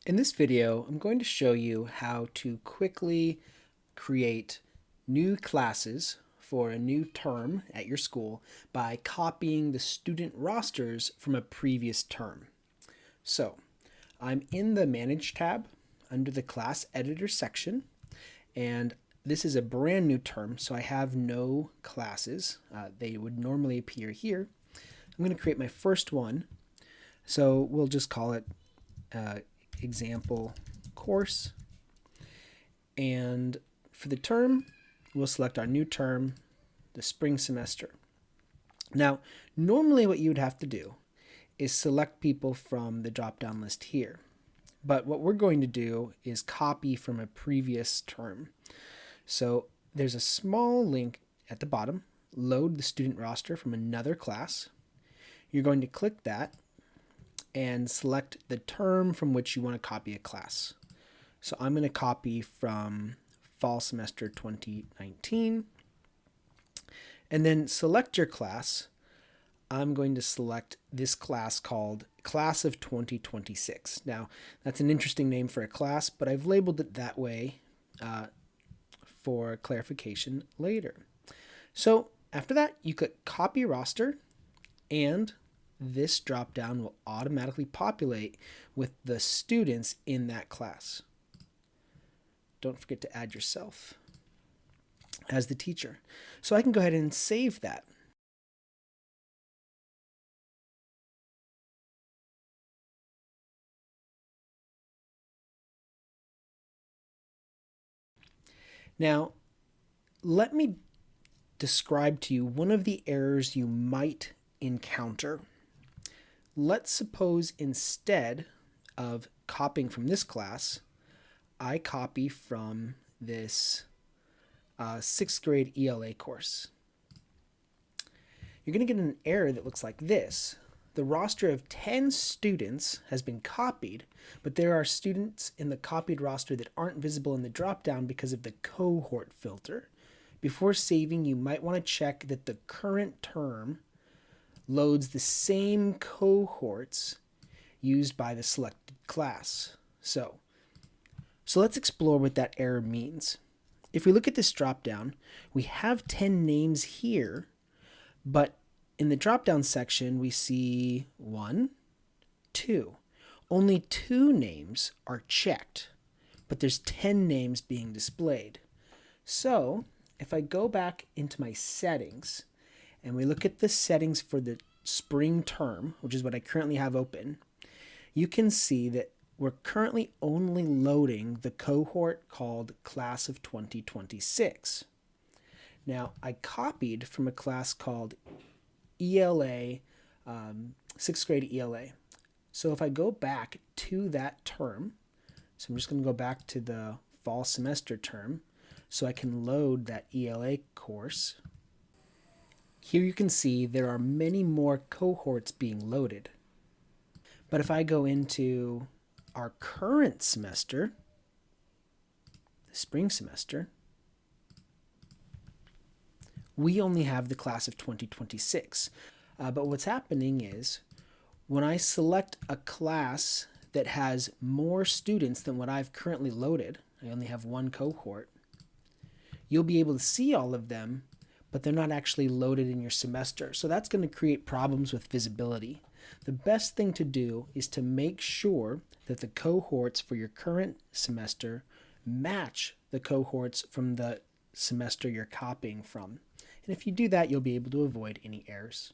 In this video, I'm going to show you how to quickly create new classes for a new term at your school by copying the student rosters from a previous term. So, I'm in the Manage tab under the Class Editor section, and this is a brand new term, so I have no classes. They would normally appear here. I'm going to create my first one, so we'll just call it example course, and for the term we'll select our new term, the spring semester. Now normally what you would have to do is select people from the drop down list here, but what we're going to do is copy from a previous term. So there's a small link at the bottom, load the student roster from another class. You're going to click that and select the term from which you want to copy a class. So I'm going to copy from fall semester 2019, and then select your class. I'm going to select this class called Class of 2026. Now that's an interesting name for a class, but I've labeled it that way for clarification later. So after that, you click Copy Roster, and this drop down will automatically populate with the students in that class. Don't forget to add yourself as the teacher. So I can go ahead and save that. Now, let me describe to you one of the errors you might encounter. Let's suppose instead of copying from this class, I copy from this 6th grade ELA course. You're going to get an error that looks like this. The roster of 10 students has been copied, but there are students in the copied roster that aren't visible in the dropdown because of the cohort filter. Before saving, you might want to check that the current term loads the same cohorts used by the selected class. So let's explore what that error means. If we look at this dropdown, we have 10 names here, but in the dropdown section we see 1, 2. Only 2 names are checked, but there's 10 names being displayed. So if I go back into my settings and we look at the settings for the spring term, which is what I currently have open, you can see that we're currently only loading the cohort called Class of 2026. Now, I copied from a class called ELA, 6th grade ELA. So if I go back to that term, so I'm just going to go back to the fall semester term so I can load that ELA course. Here you can see there are many more cohorts being loaded. But if I go into our current semester, the spring semester, we only have the class of 2026. But what's happening is when I select a class that has more students than what I've currently loaded, I only have one cohort, you'll be able to see all of them, but they're not actually loaded in your semester. So that's going to create problems with visibility. The best thing to do is to make sure that the cohorts for your current semester match the cohorts from the semester you're copying from. And if you do that, you'll be able to avoid any errors.